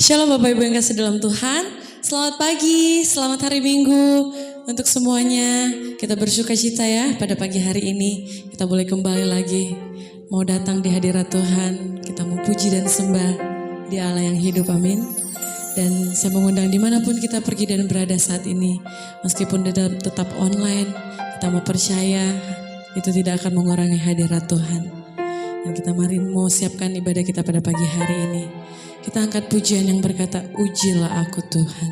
Shalom Bapak Ibu yang kasih dalam Tuhan. Selamat pagi, selamat hari Minggu untuk semuanya. Kita bersuka cita ya pada pagi hari ini. Kita boleh kembali lagi mau datang di hadirat Tuhan. Kita mau puji dan sembah di Allah yang hidup, amin. Dan saya mengundang dimanapun kita pergi dan berada saat ini. Meskipun tetap online, kita mau percaya itu tidak akan mengurangi hadirat Tuhan. Dan kita mari mau siapkan ibadah kita pada pagi hari ini. Kita angkat pujian yang berkata, ujilah aku Tuhan.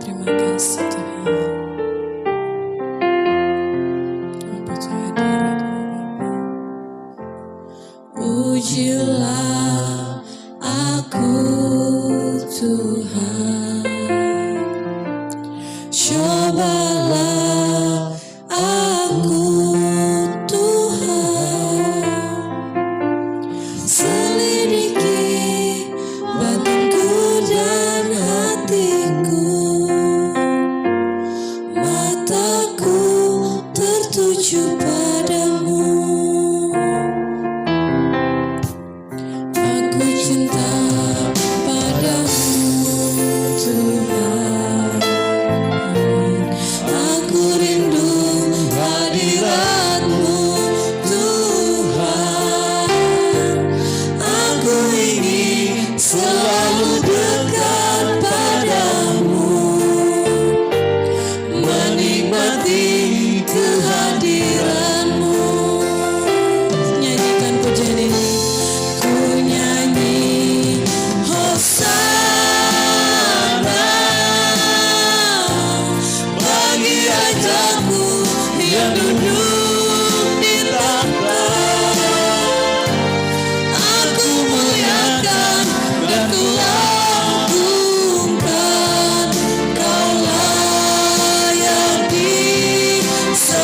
Terima kasih Tuhan. Puji hadirat-Mu. Ujilah aku Tuhan. Cobalah aku Tuhan. Selidiki batinku dan hatiku. Mataku tertuju padamu. Aku cinta padamu Tuhan. Aku rindu hadirat-Mu Tuhan. Aku ingin selalu dekat padamu, menikmati kehadiran-Mu. Nyanyikan pujian ini. Ku nyanyi Hosana bagi Rajaku yang duduk di takhta. Aku muliakan dan ku agungkan, Kau layak disembah.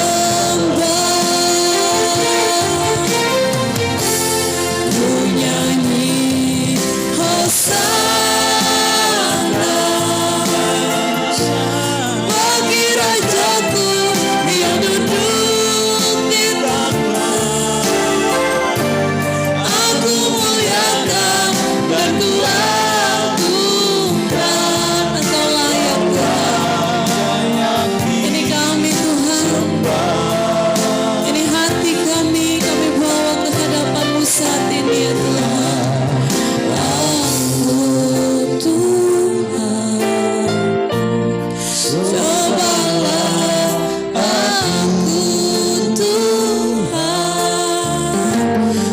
Ku nyanyi Hosana bagi Rajaku yang duduk di takhta. Aku muliakan dan ku agungkan, Engkau layak Tuhan. Ini kami Tuhan, ini hati kami bawa ke hadapan-Mu saat ini ya Tuhan. Aku Tuhan, cobalah aku Tuhan.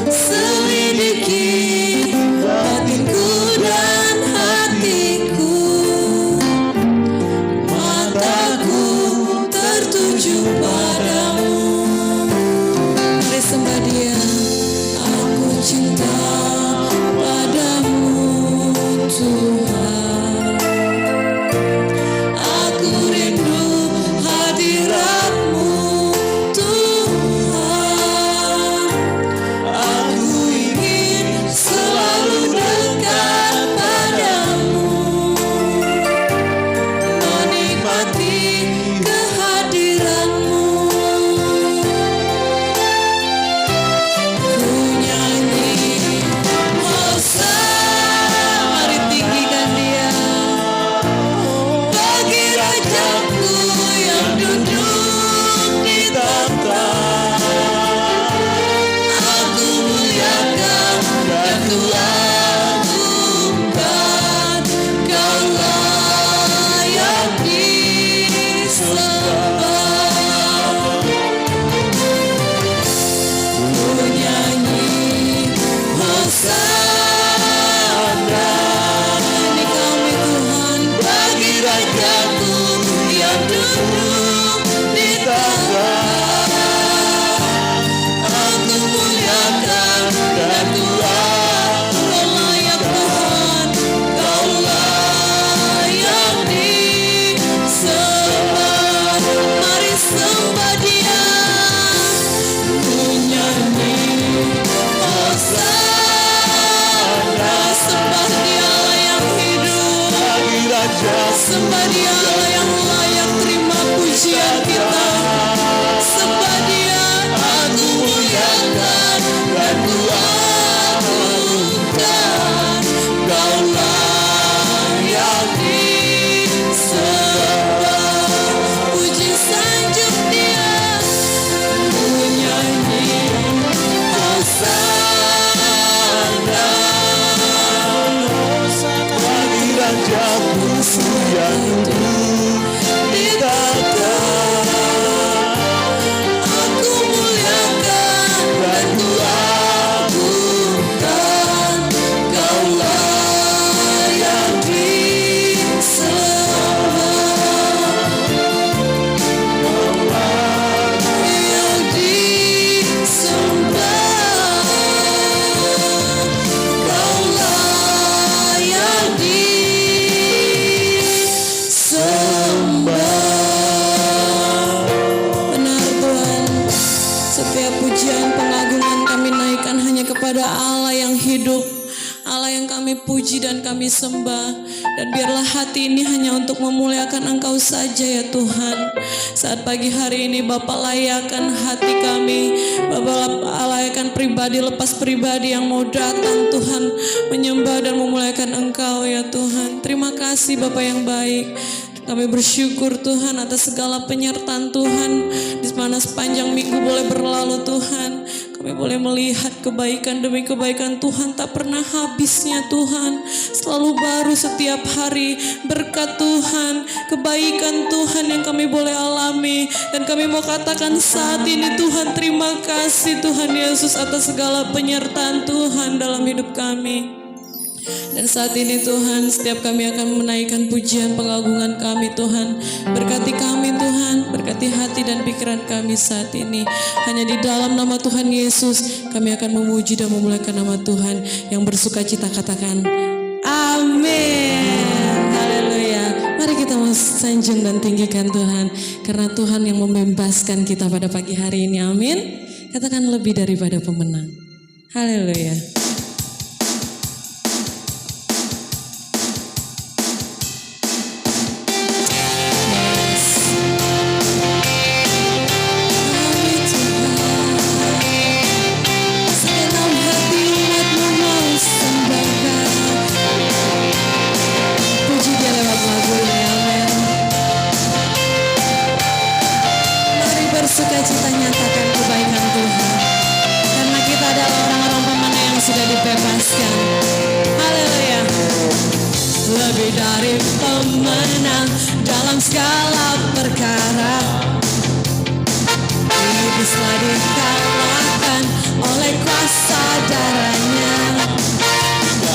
Selidiki batinku dan hatiku. Mataku tertuju padamu. Mari sembah Dia. Aku cinta padamu Tuhan. Aku rindu hadirat-Mu Tuhan. Aku ingin selalu dekat padamu, menikmati kehadiran-Mu. Ku nyanyi Hosana, mari tinggikan Dia bagi Rajaku yang duduk di takhta. Aku muliakan dan ku agungkan, Kau layak disembah. Ku nyanyi Hosana, ini kami Tuhan bagi Rajaku yang duduk di takhta. Aku muliakan dan ku Kau layak Tuhan, Kau layak disembah. Mari sembah Dia. Ku nyanyi Hosana, sembah Dia Allah yang hidup. Sembah Dia Allah yang layak terima pujian kita. Sembah Dia. Aku muliakan dan ku agungkan. aku yang ditetapkan. Aku muliakan dan ku agungkan, Kaulah yang disembah, yang disembah, Kaulah yang disembah. Benar Tuhan, setiap pujian pengagungan kami naikkan hanya kepada Allah yang hidup, Allah yang kami puji dan kami sembah. Dan biarlah hati ini hanya untuk memuliakan Engkau saja ya Tuhan. Saat pagi hari ini Bapak layakkan hati kami, Bapak layakkan pribadi lepas pribadi yang mau datang Tuhan, menyembah dan memuliakan Engkau ya Tuhan. Terima kasih Bapak yang baik. Kami bersyukur Tuhan atas segala penyertaan Tuhan, di mana sepanjang minggu boleh berlalu Tuhan. Kami boleh melihat kebaikan demi kebaikan Tuhan tak pernah habisnya Tuhan. Selalu baru setiap hari berkat Tuhan, kebaikan Tuhan yang kami boleh alami. Dan kami mau katakan saat ini Tuhan, terima kasih Tuhan Yesus atas segala penyertaan Tuhan dalam hidup kami. Dan saat ini Tuhan, setiap kami akan menaikkan pujian pengagungan kami Tuhan. Berkati kami Tuhan, berkati hati dan pikiran kami saat ini. Hanya di dalam nama Tuhan Yesus kami akan memuji dan memuliakan nama Tuhan. Yang bersuka cita katakan amin. Haleluya. Mari kita sanjung dan tinggikan Tuhan, karena Tuhan yang membebaskan kita pada pagi hari ini. Amin. Katakan lebih daripada pemenang. Haleluya. Sukacita nyatakan kebaikan Tuhan, karena kita adalah orang-orang pemenang yang sudah dibebaskan. Haleluya. Lebih dari pemenang dalam segala perkara, iblis telah dikalahkan oleh kuasa darahnya.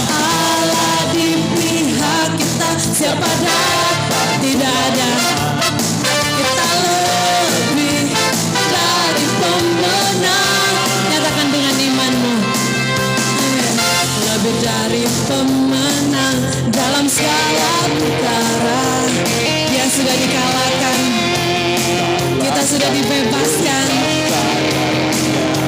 Allah di pihak kita, siapa dapat tidak ada. Kita lebih dari pemenang. Nyatakan dengan imanmu. Lebih dari pemenang dalam segala perkara. Dia sudah dikalahkan, kita sudah dibebaskan.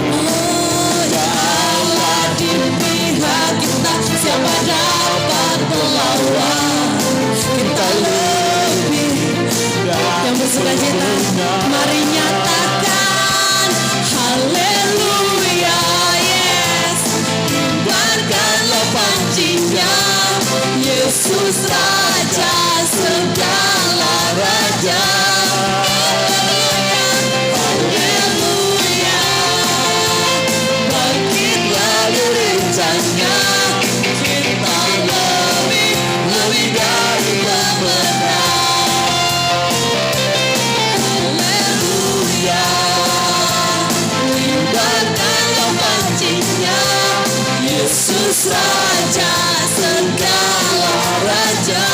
Oh ya Allah di pihak kita, siapa dapat melawan. Kita lebih. Yang bersukacita, mari nyatakan haleluya, yes. Kibarkanlah pancinya, Yesus Raja segala raja. Haleluya, bangkitlah gereja-Nya, kita lebih dari pemenang. Yesus Raja segala raja,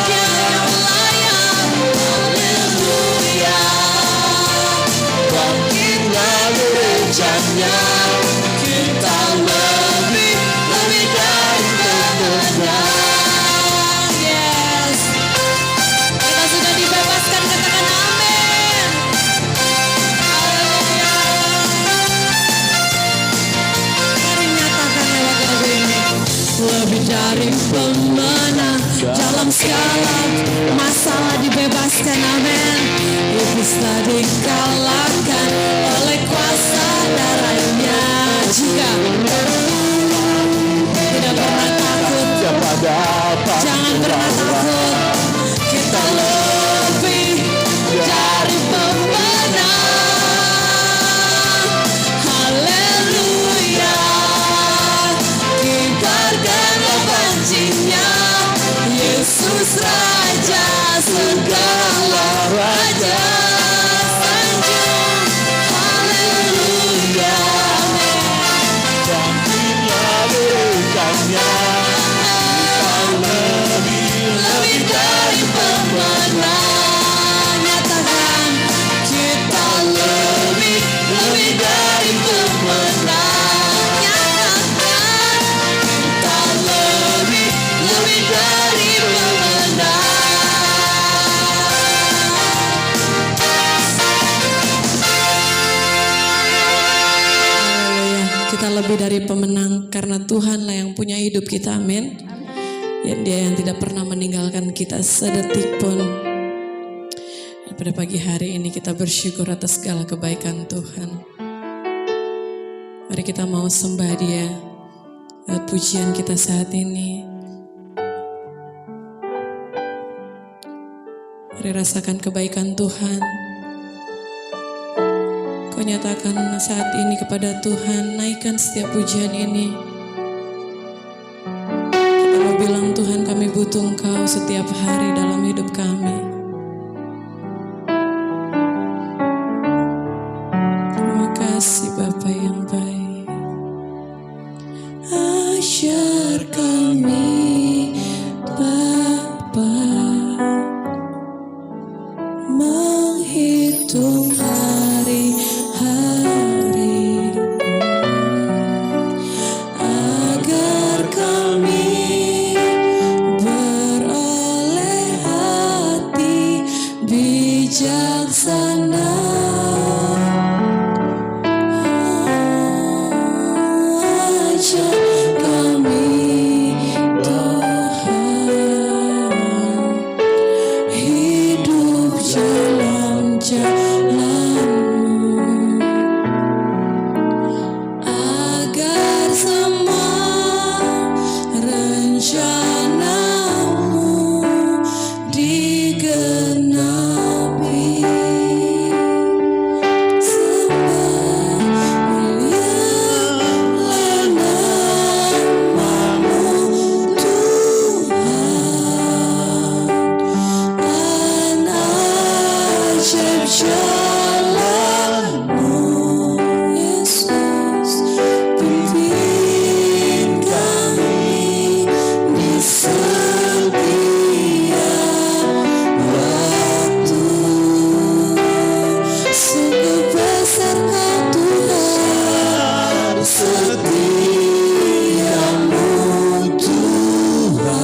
Dia yang layak. Haleluya, bangkitlah gereja-Nya, kita lebih dari pemenang. Yes, kita sudah dibebaskan, katakan amin. Haleluya. Mari nyatakan lewat lagu ini. Lebih dari pemenang dalam segala masalah dibebaskan, amin. Iblis telah dikalahkan oleh kuasa darahnya. Jika tidak pernah takut, jangan pernah takut. Kita lebih dari pemenang. Haleluya, kibarkanlah pancinya, Yesus lebih dari pemenang karena Tuhanlah yang punya hidup kita, amin. Ya, Dia yang tidak pernah meninggalkan kita sedetik pun. Dan pada pagi hari ini kita bersyukur atas segala kebaikan Tuhan. Mari kita mau sembah Dia lewat pujian kita saat ini. Mari rasakan kebaikan Tuhan. Kau nyatakan saat ini kepada Tuhan, naikkan setiap pujian ini. Kita mau bilang, Tuhan, kami butuh Engkau setiap hari dalam hidup kami. Terima kasih Bapa yang baik. Ajar kami Bapa menghitung hari-hari agar kami beroleh hati bijaksana. Ajar kami Tuhan hidup dalam jalan-Mu, agar semua rencana-Mu digenapi. Sembahlah nama-Mu Tuhan, ajaib jalan-Mu Yesus, pimpin kami di setiap waktu. Sungguh besar Kau Tuhan, setia-Mu Tuhan.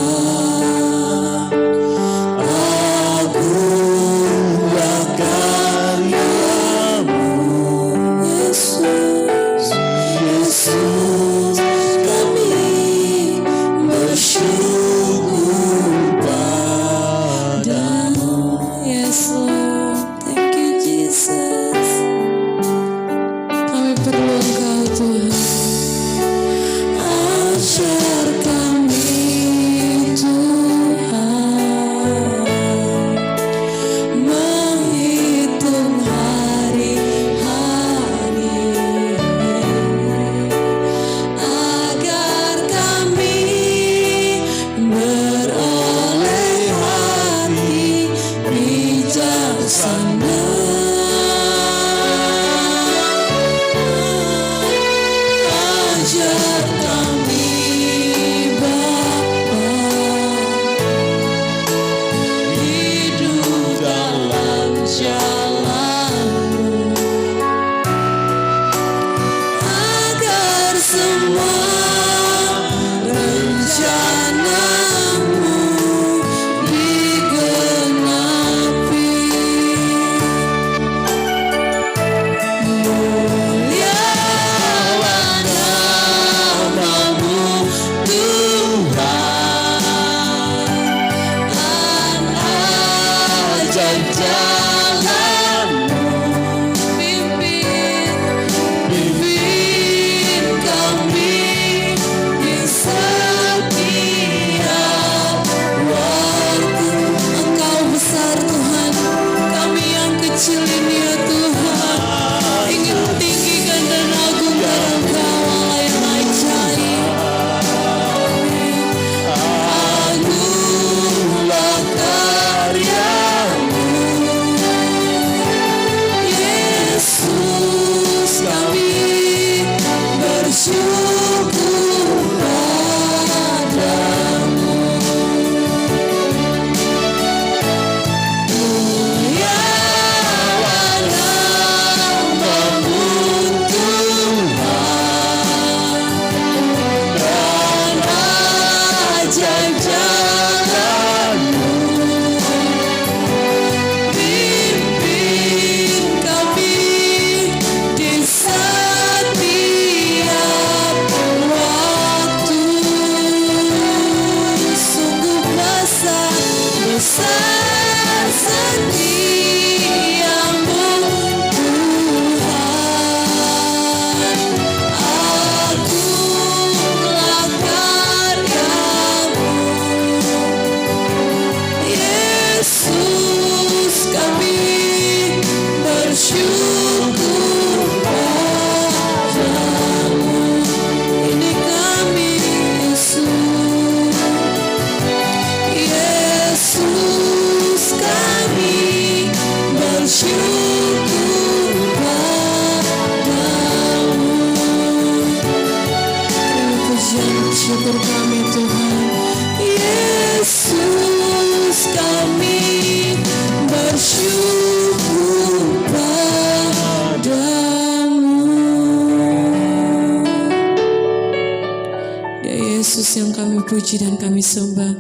Agunglah karya-Mu kasih setiamu Tuhan, agunglah karyamu. Yesus, kami bersyukur padamu. Ini kami Yesus, Yesus, kami bersyukur padamu. Terima pujian syukur kami Tuhan. Yesus, kami bersyukur padamu. Dia Yesus yang kami puji dan kami sembah,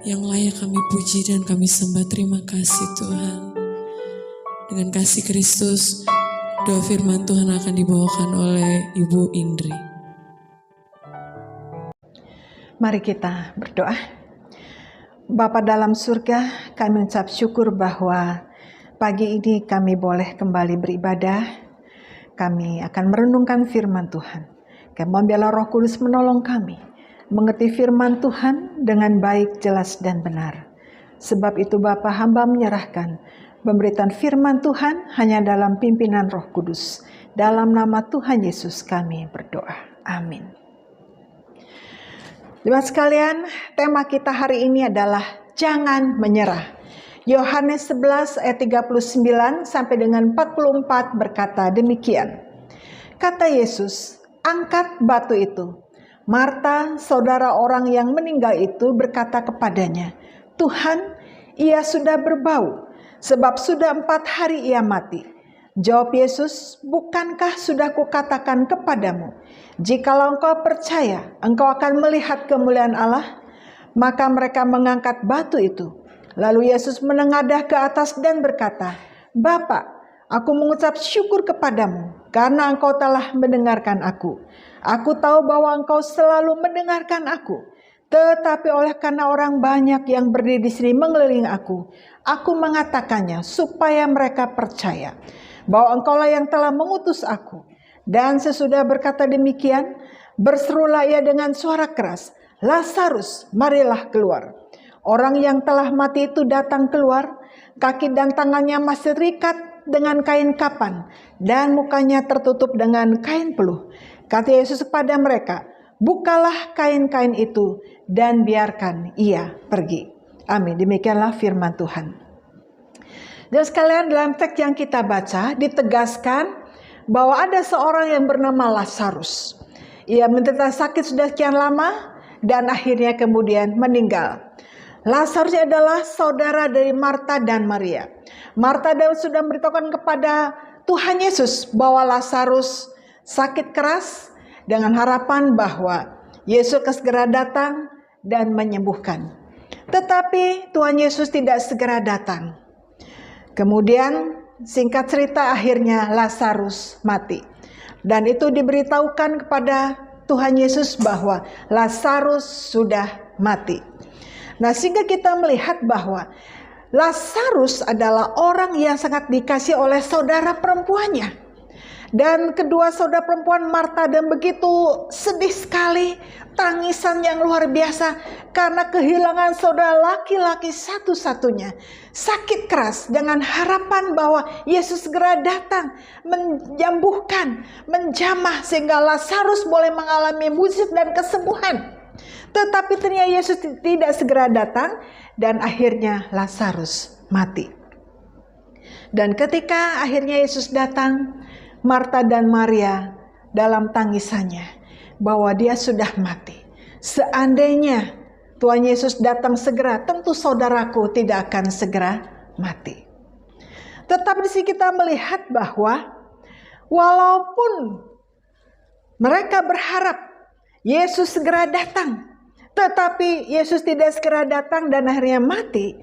yang layak kami puji dan kami sembah. Terima kasih Tuhan. Dengan kasih Kristus, doa firman Tuhan akan dibawakan oleh Ibu Indri. Mari kita berdoa. Bapa dalam surga, kami mengucap syukur bahwa pagi ini kami boleh kembali beribadah. Kami akan merenungkan firman Tuhan. Kami membiarlah Roh Kudus menolong kami mengerti firman Tuhan dengan baik, jelas, dan benar. Sebab itu Bapa, hamba menyerahkan pemberitaan firman Tuhan hanya dalam pimpinan Roh Kudus. Dalam nama Tuhan Yesus kami berdoa. Amin. Jemaat sekalian, tema kita hari ini adalah jangan menyerah. Yohanes 11 ayat 39 sampai dengan 44 berkata demikian. Kata Yesus, angkat batu itu. Marta, saudara orang yang meninggal itu, berkata kepadanya, Tuhan, ia sudah berbau, sebab sudah 4 hari ia mati. Jawab Yesus, bukankah sudah kukatakan kepadamu, jikalau engkau percaya, engkau akan melihat kemuliaan Allah? Maka mereka mengangkat batu itu. Lalu Yesus menengadah ke atas dan berkata, Bapa, aku mengucap syukur kepadamu, karena engkau telah mendengarkan aku. Aku tahu bahwa engkau selalu mendengarkan aku. Tetapi oleh karena orang banyak yang berdiri di sini mengelilingi aku mengatakannya supaya mereka percaya bahwa engkaulah yang telah mengutus aku. Dan sesudah berkata demikian, berserulah ia dengan suara keras, Lazarus, marilah keluar. Orang yang telah mati itu datang keluar, kaki dan tangannya masih terikat dengan kain kapan, dan mukanya tertutup dengan kain peluh. Kata Yesus kepada mereka, bukalah kain-kain itu dan biarkan ia pergi. Amin. Demikianlah firman Tuhan. Dan sekalian, dalam teks yang kita baca ditegaskan bahwa ada seorang yang bernama Lazarus. Ia menderita sakit sudah sekian lama dan akhirnya kemudian meninggal. Lazarus adalah saudara dari Marta dan Maria. Marta dan sudah memberitahukan kepada Tuhan Yesus bahwa Lazarus sakit keras dengan harapan bahwa Yesus akan segera datang dan menyembuhkan. Tetapi Tuhan Yesus tidak segera datang. Kemudian singkat cerita akhirnya Lazarus mati. Dan itu diberitahukan kepada Tuhan Yesus bahwa Lazarus sudah mati. Nah, sehingga kita melihat bahwa Lazarus adalah orang yang sangat dikasihi oleh saudara perempuannya. Dan kedua saudara perempuan Marta dan begitu sedih sekali, tangisan yang luar biasa karena kehilangan saudara laki-laki satu-satunya. Sakit keras dengan harapan bahwa Yesus segera datang menyembuhkan, menjamah sehingga Lazarus boleh mengalami mujizat dan kesembuhan. Tetapi ternyata Yesus tidak segera datang dan akhirnya Lazarus mati. Dan ketika akhirnya Yesus datang, Marta dan Maria dalam tangisannya bahwa dia sudah mati. Seandainya Tuhan Yesus datang segera, tentu saudaraku tidak akan segera mati. Tetapi di sini kita melihat bahwa walaupun mereka berharap Yesus segera datang, tetapi Yesus tidak segera datang dan akhirnya mati.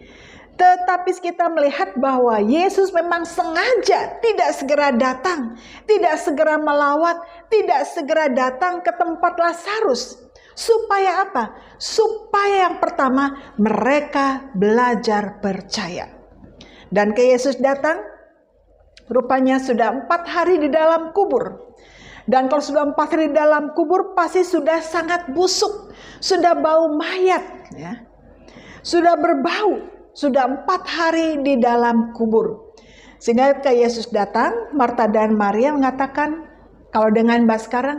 Tetapi kita melihat bahwa Yesus memang sengaja tidak segera datang, tidak segera melawat, tidak segera datang ke tempat Lazarus. Supaya apa? Supaya yang pertama mereka belajar percaya. Dan ke Yesus datang, rupanya sudah 4 hari di dalam kubur. Dan kalau sudah 4 hari di dalam kubur, pasti sudah sangat busuk, sudah bau mayat, ya. Sudah berbau, sudah 4 hari di dalam kubur. Sehingga ke Yesus datang, Marta dan Maria mengatakan, kalau dengan bahasa sekarang,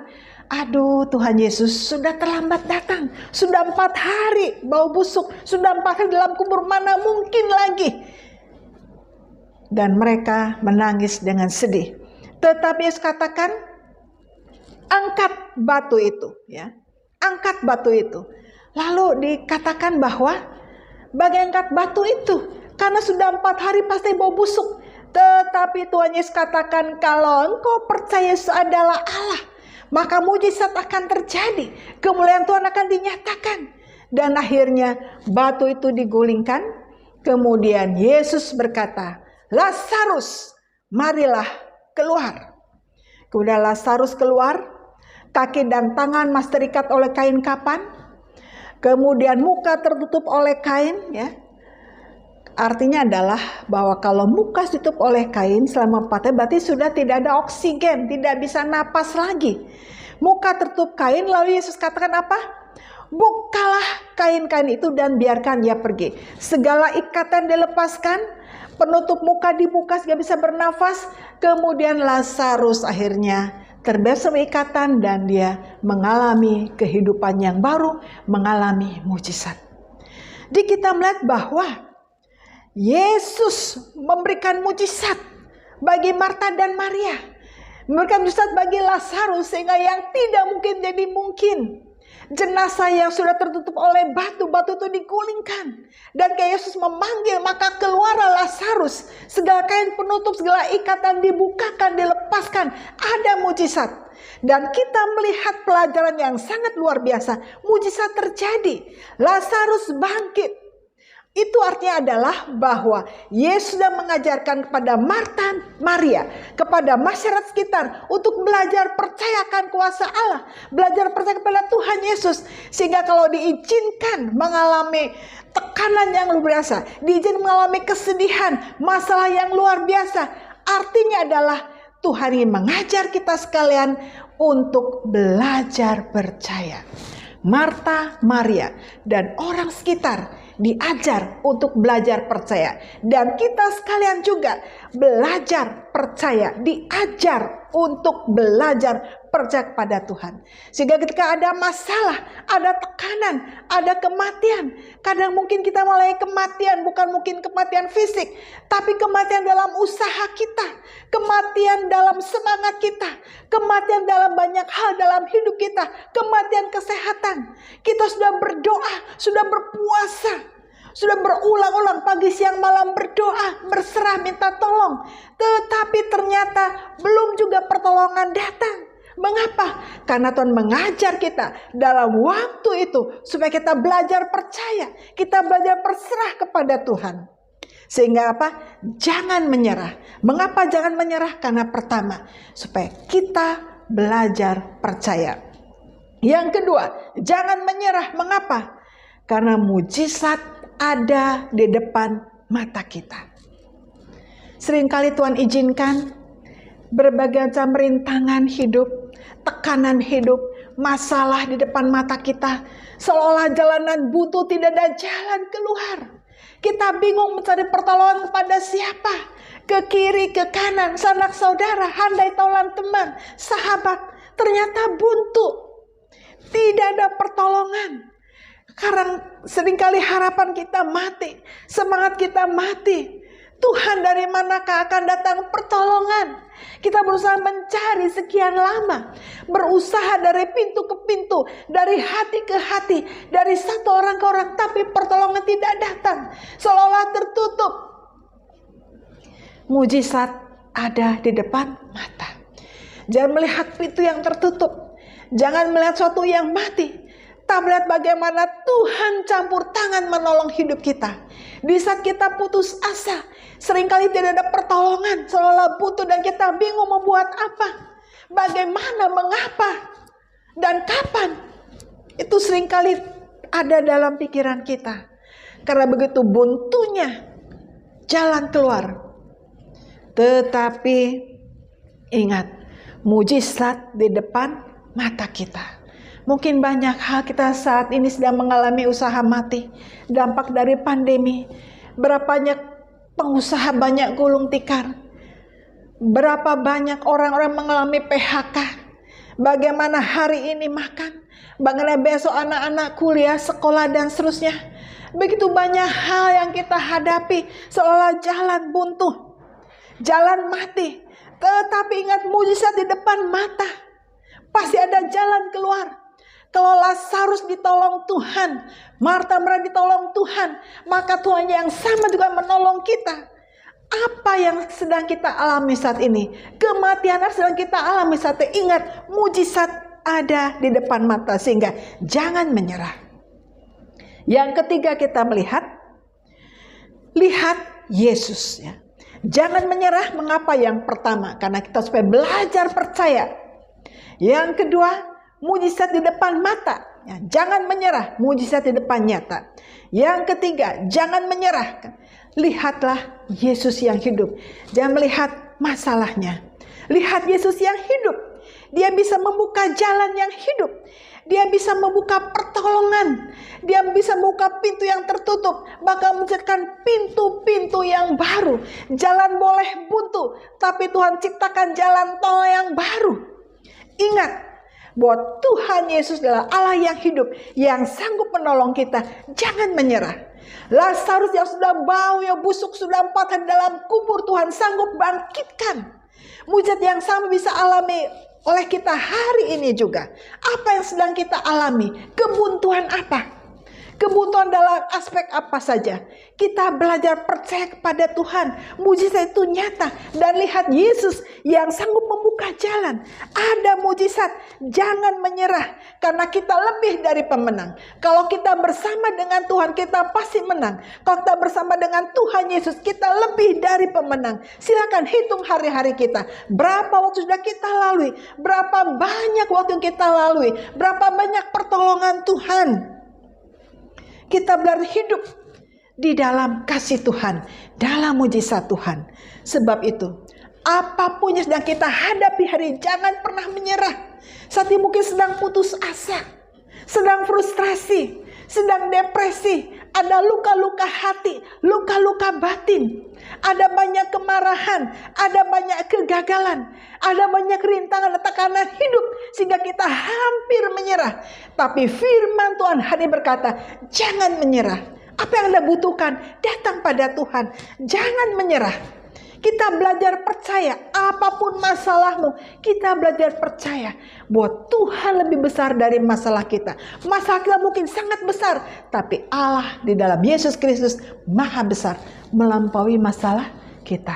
aduh Tuhan Yesus sudah terlambat datang, sudah 4 hari bau busuk, sudah 4 hari dalam kubur, mana mungkin lagi. Dan mereka menangis dengan sedih. Tetapi Yesus katakan, angkat batu itu, ya, angkat batu itu. Lalu dikatakan bahwa bagi angkat batu itu, karena sudah 4 hari pasti bau busuk. Tetapi Tuhan Yesus katakan, kalau engkau percaya Yesus adalah Allah, maka mujizat akan terjadi, kemuliaan Tuhan akan dinyatakan. Dan akhirnya batu itu digulingkan. Kemudian Yesus berkata, Lazarus, marilah keluar. Kemudian Lazarus keluar, kaki dan tangan masih terikat oleh kain kapan. Kemudian muka tertutup oleh kain, ya. Artinya adalah bahwa kalau muka ditutup oleh kain selama 4 hari, berarti sudah tidak ada oksigen, tidak bisa napas lagi. Muka tertutup kain, lalu Yesus katakan apa? Bukalah kain-kain itu dan biarkan dia pergi. Segala ikatan dilepaskan, penutup muka dibuka sehingga bisa bernafas. Kemudian Lazarus akhirnya terbebas dari ikatan dan dia mengalami kehidupan yang baru, mengalami mujizat. Jadi kita melihat bahwa Yesus memberikan mujizat bagi Marta dan Maria, memberikan mujizat bagi Lazarus sehingga yang tidak mungkin jadi mungkin. Jenazah yang sudah tertutup oleh batu itu digulingkan. Dan kayak Yesus memanggil, maka keluarlah Lazarus. Segala kain penutup, segala ikatan dibukakan, dilepaskan. Ada mujizat. Dan kita melihat pelajaran yang sangat luar biasa. Mujizat terjadi. Lazarus bangkit. Itu artinya adalah bahwa Yesus sudah mengajarkan kepada Marta, Maria, kepada masyarakat sekitar untuk belajar percayakan kuasa Allah, belajar percaya kepada Tuhan Yesus, sehingga kalau diizinkan mengalami tekanan yang luar biasa, diizinkan mengalami kesedihan, masalah yang luar biasa, artinya adalah Tuhan ingin mengajar kita sekalian untuk belajar percaya. Marta, Maria, dan orang sekitar diajar untuk belajar percaya. Dan kita sekalian juga belajar percaya, diajar untuk belajar percaya kepada Tuhan. Sehingga ketika ada masalah, ada tekanan, ada kematian. Kadang mungkin kita mulai kematian, bukan mungkin kematian fisik, tapi kematian dalam usaha kita, kematian dalam semangat kita, kematian dalam banyak hal dalam hidup kita, kematian kesehatan. Kita sudah berdoa, sudah berpuasa, sudah berulang-ulang pagi siang malam berdoa, berserah minta tolong. Tetapi ternyata belum juga pertolongan datang. Mengapa? Karena Tuhan mengajar kita dalam waktu itu supaya kita belajar percaya, kita belajar berserah kepada Tuhan. Sehingga apa? Jangan menyerah. Mengapa jangan menyerah? Karena pertama, supaya kita belajar percaya. Yang kedua, jangan menyerah. Mengapa? Karena mujizat ada di depan mata kita. Seringkali Tuhan izinkan berbagai macam rintangan hidup, tekanan hidup, masalah di depan mata kita, seolah jalanan buntu, tidak ada jalan keluar. Kita bingung mencari pertolongan kepada siapa, ke kiri, ke kanan, sanak saudara, handai taulan teman, sahabat, ternyata buntu, tidak ada pertolongan. Karena seringkali harapan kita mati, semangat kita mati. Tuhan, dari manakah akan datang pertolongan? Kita berusaha mencari sekian lama, berusaha dari pintu ke pintu, dari hati ke hati, dari satu orang ke orang, tapi pertolongan tidak datang, seolah tertutup. Mujizat ada di depan mata. Jangan melihat pintu yang tertutup, jangan melihat sesuatu yang mati. Tak melihat bagaimana Tuhan campur tangan menolong hidup kita. Di saat kita putus asa, seringkali tidak ada pertolongan, seolah butuh dan kita bingung membuat apa, bagaimana, mengapa, dan kapan. Itu seringkali ada dalam pikiran kita. Karena begitu buntunya jalan keluar. Tetapi ingat, mujizat di depan mata kita. Mungkin banyak hal kita saat ini sedang mengalami usaha mati. Dampak dari pandemi. Berapa banyak pengusaha banyak gulung tikar. Berapa banyak orang-orang mengalami PHK. Bagaimana hari ini makan. Bagaimana besok anak-anak kuliah, sekolah dan seterusnya. Begitu banyak hal yang kita hadapi. Seolah jalan buntu. Jalan mati. Tetapi ingat, mujizat di depan mata. Pasti ada jalan keluar. Kalau Lazarus ditolong Tuhan, Marta Maria ditolong Tuhan, maka Tuhan yang sama juga menolong kita. Apa yang sedang kita alami saat ini? Kematian yang sedang kita alami saat ini. Ingat, mujizat ada di depan mata, sehingga jangan menyerah. Yang ketiga kita melihat, lihat Yesus ya. Jangan menyerah. Mengapa? Yang pertama, karena kita supaya belajar percaya. Yang kedua, mujizat di depan mata. Ya, jangan menyerah, mujizat di depan nyata. Yang ketiga, jangan menyerah. Lihatlah Yesus yang hidup. Jangan melihat masalahnya. Lihat Yesus yang hidup. Dia bisa membuka jalan yang hidup. Dia bisa membuka pertolongan. Dia bisa membuka pintu yang tertutup. Bahkan menciptakan pintu-pintu yang baru. Jalan boleh buntu, tapi Tuhan ciptakan jalan tol yang baru. Ingat bahwa Tuhan Yesus adalah Allah yang hidup, yang sanggup menolong kita. Jangan menyerah. Lazarus yang sudah bau, yang busuk, sudah 4 hari dalam kubur, Tuhan sanggup bangkitkan. Mujizat yang sama bisa alami oleh kita hari ini juga. Apa yang sedang kita alami? Kebuntuan apa? Kebutuhan dalam aspek apa saja. Kita belajar percaya kepada Tuhan. Mujizat itu nyata. Dan lihat Yesus yang sanggup membuka jalan. Ada mujizat. Jangan menyerah. Karena kita lebih dari pemenang. Kalau kita bersama dengan Tuhan, kita pasti menang. Kalau kita bersama dengan Tuhan Yesus, kita lebih dari pemenang. Silakan hitung hari-hari kita. Berapa waktu sudah kita lalui. Berapa banyak waktu yang kita lalui. Berapa banyak pertolongan Tuhan. Kita belajar hidup di dalam kasih Tuhan, dalam mujizat Tuhan. Sebab itu, apapun yang sedang kita hadapi hari ini, jangan pernah menyerah. Saat ini mungkin sedang putus asa, sedang frustrasi, sedang depresi, ada luka-luka hati, luka-luka batin, ada banyak kemarahan, ada banyak kegagalan, ada banyak rintangan, tekanan hidup, sehingga kita hampir menyerah. Tapi firman Tuhan hari ini berkata, jangan menyerah. Apa yang Anda butuhkan, datang pada Tuhan. Jangan menyerah. Kita belajar percaya, apapun masalahmu, kita belajar percaya bahwa Tuhan lebih besar dari masalah kita. Masalah kita mungkin sangat besar, tapi Allah di dalam Yesus Kristus maha besar, melampaui masalah kita.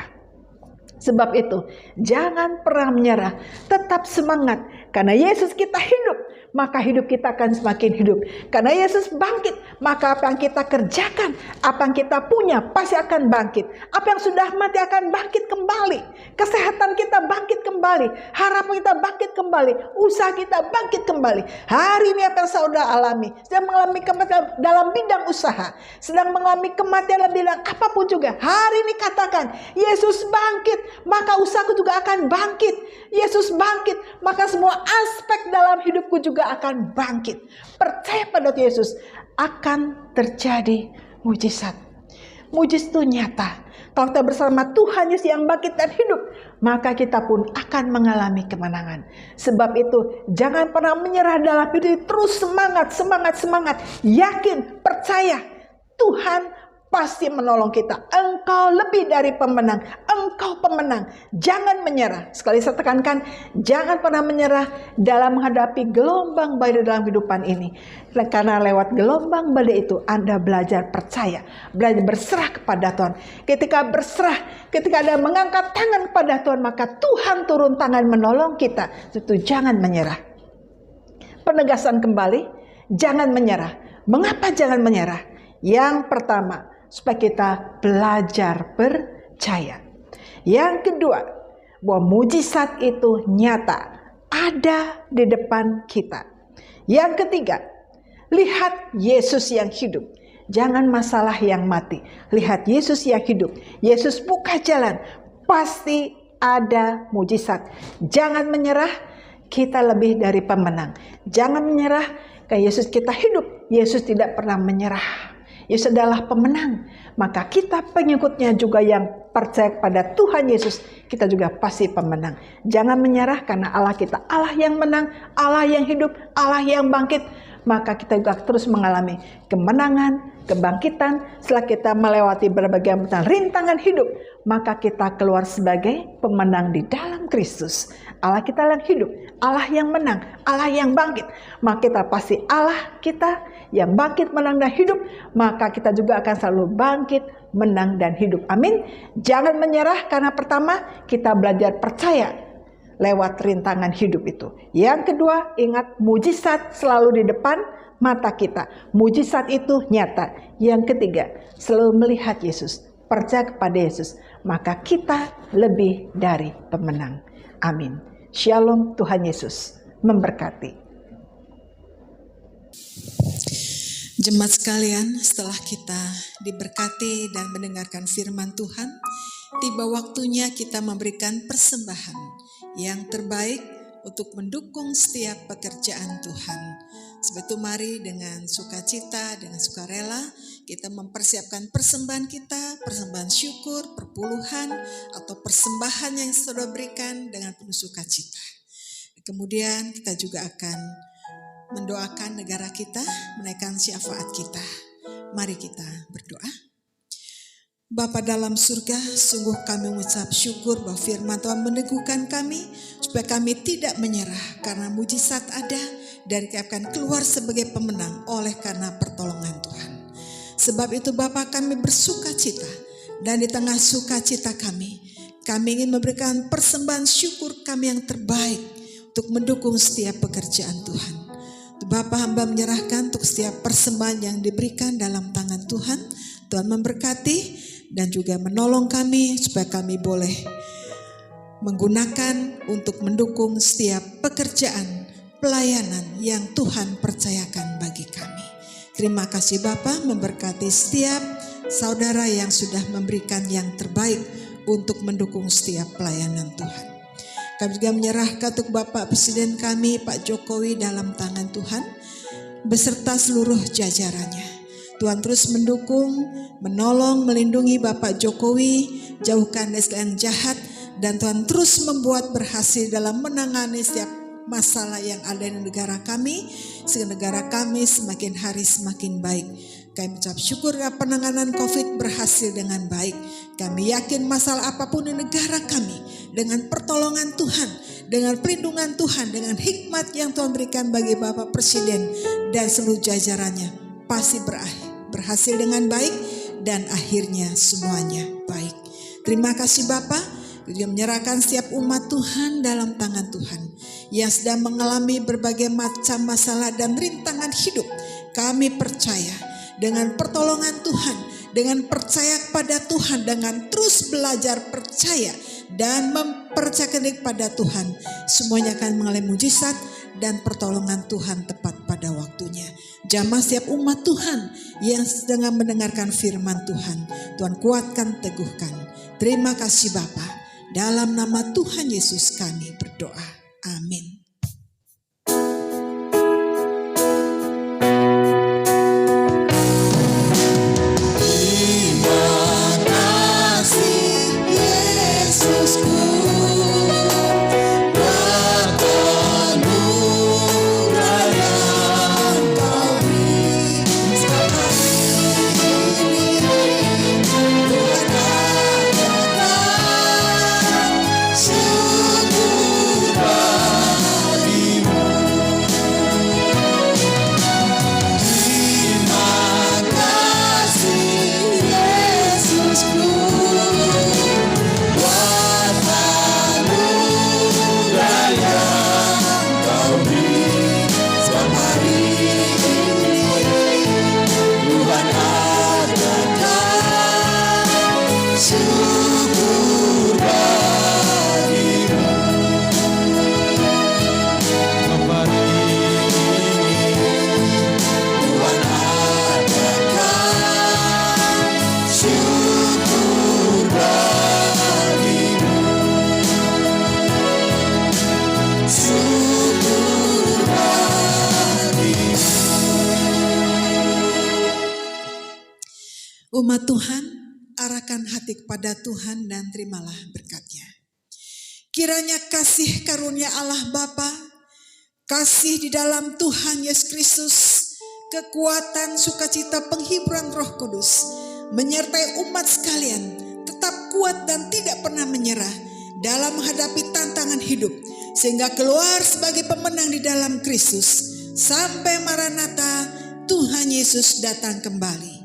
Sebab itu, jangan pernah menyerah, tetap semangat. Karena Yesus kita hidup, maka hidup kita akan semakin hidup. Karena Yesus bangkit, maka apa yang kita kerjakan, apa yang kita punya pasti akan bangkit. Apa yang sudah mati akan bangkit kembali. Kesehatan kita bangkit kembali. Harapan kita bangkit kembali. Usaha kita bangkit kembali. Hari ini apa yang saudara alami, sedang mengalami kematian dalam bidang usaha, sedang mengalami kematian dalam bidang apapun juga. Hari ini katakan, Yesus bangkit, maka usahaku juga akan bangkit. Yesus bangkit, maka semua aspek dalam hidupku juga akan bangkit. Percaya pada Yesus, akan terjadi mujizat. Mujizat itu nyata. Kalau kita bersama Tuhan Yesus yang bangkit dan hidup, maka kita pun akan mengalami kemenangan. Sebab itu, jangan pernah menyerah dalam hidup. Terus semangat, semangat, semangat. Yakin, percaya, Tuhan pasti menolong kita. Engkau lebih dari pemenang. Engkau pemenang. Jangan menyerah. Sekali saya tekankan, jangan pernah menyerah dalam menghadapi gelombang badai dalam kehidupan ini. Karena lewat gelombang badai itu, Anda belajar percaya, belajar berserah kepada Tuhan. Ketika berserah, ketika Anda mengangkat tangan kepada Tuhan, maka Tuhan turun tangan menolong kita. Itu jangan menyerah. Penegasan kembali, jangan menyerah. Mengapa jangan menyerah? Yang pertama, supaya kita belajar percaya. Yang kedua, bahwa mujizat itu nyata, ada di depan kita. Yang ketiga, Lihat Yesus yang hidup. Jangan masalah yang mati. Lihat Yesus yang hidup. Yesus buka jalan. Pasti ada mujizat. Jangan menyerah. Kita lebih dari pemenang. Jangan menyerah. Karena Yesus kita hidup. Yesus tidak pernah menyerah. Yesus adalah pemenang. Maka kita pengikutnya juga yang percaya pada Tuhan Yesus, kita juga pasti pemenang. Jangan menyerah karena Allah kita Allah yang menang, Allah yang hidup, Allah yang bangkit. Maka kita juga terus mengalami kemenangan, kebangkitan. Setelah kita melewati berbagai macam rintangan hidup, maka kita keluar sebagai pemenang di dalam Kristus. Allah kita yang hidup, Allah yang menang, Allah yang bangkit. Maka kita pasti Allah kita yang bangkit, menang, dan hidup. Maka kita juga akan selalu bangkit, menang, dan hidup. Amin. Jangan menyerah karena pertama kita belajar percaya lewat rintangan hidup itu. Yang kedua, ingat mujizat selalu di depan mata kita. Mujizat itu nyata. Yang ketiga, selalu melihat Yesus, percaya kepada Yesus. Maka kita lebih dari pemenang. Amin. Shalom, Tuhan Yesus memberkati. Jemaat sekalian, setelah kita diberkati dan mendengarkan firman Tuhan, tiba waktunya kita memberikan persembahan yang terbaik untuk mendukung setiap pekerjaan Tuhan. Sebab itu mari dengan sukacita, dengan sukarela kita mempersiapkan persembahan kita, persembahan syukur, perpuluhan, atau persembahan yang saudara berikan dengan penuh sukacita. Kemudian kita juga akan mendoakan negara kita, menaikkan syafaat kita. Mari kita berdoa. Bapa dalam surga, sungguh kami mengucap syukur bahwa firman Tuhan meneguhkan kami supaya kami tidak menyerah karena mujizat ada dan kami akan keluar sebagai pemenang oleh karena pertolongan Tuhan. Sebab itu Bapa, kami bersukacita dan di tengah sukacita kami ingin memberikan persembahan syukur kami yang terbaik untuk mendukung setiap pekerjaan Tuhan. Bapa, hamba menyerahkan untuk setiap persembahan yang diberikan dalam tangan Tuhan. Tuhan memberkati dan juga menolong kami supaya kami boleh menggunakan untuk mendukung setiap pekerjaan pelayanan yang Tuhan percayakan bagi kami. Terima kasih Bapa, memberkati setiap saudara yang sudah memberikan yang terbaik untuk mendukung setiap pelayanan Tuhan. Kami juga menyerahkan untuk Bapak Presiden kami, Pak Jokowi, dalam tangan Tuhan, beserta seluruh jajarannya. Tuhan terus mendukung, menolong, melindungi Bapak Jokowi, jauhkan dari segala yang jahat, dan Tuhan terus membuat berhasil dalam menangani setiap masalah yang ada di negara kami, sehingga negara kami semakin hari semakin baik. Kami mengucap syukur karena penanganan COVID berhasil dengan baik. Kami yakin masalah apapun di negara kami, dengan pertolongan Tuhan, dengan perlindungan Tuhan, dengan hikmat yang Tuhan berikan bagi Bapak Presiden dan seluruh jajarannya, pasti berhasil dengan baik dan akhirnya semuanya baik. Terima kasih Bapak. Dia menyerahkan setiap umat Tuhan dalam tangan Tuhan yang sedang mengalami berbagai macam masalah dan rintangan hidup. Kami percaya dengan pertolongan Tuhan, dengan percaya kepada Tuhan, dengan terus belajar percaya dan mempercayakan kepada Tuhan, semuanya akan mengalami mujizat dan pertolongan Tuhan tepat pada waktunya. Jamah setiap umat Tuhan yang sedang mendengarkan firman Tuhan, Tuhan kuatkan, teguhkan. Terima kasih Bapa. Dalam nama Tuhan Yesus kami berdoa. Amin. Umat Tuhan, arahkan hati kepada Tuhan dan terimalah berkat-Nya. Kiranya kasih karunia Allah Bapa, kasih di dalam Tuhan Yesus Kristus, kekuatan, sukacita, penghiburan Roh Kudus menyertai umat sekalian, tetap kuat dan tidak pernah menyerah dalam menghadapi tantangan hidup, sehingga keluar sebagai pemenang di dalam Kristus sampai Maranatha, Tuhan Yesus datang kembali.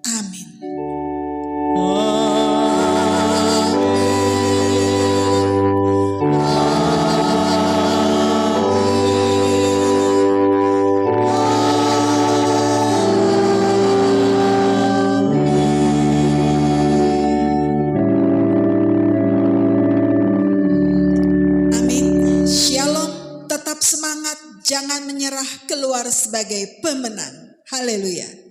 Amin. Shalom, tetap semangat, jangan menyerah, keluar sebagai pemenang. Haleluya.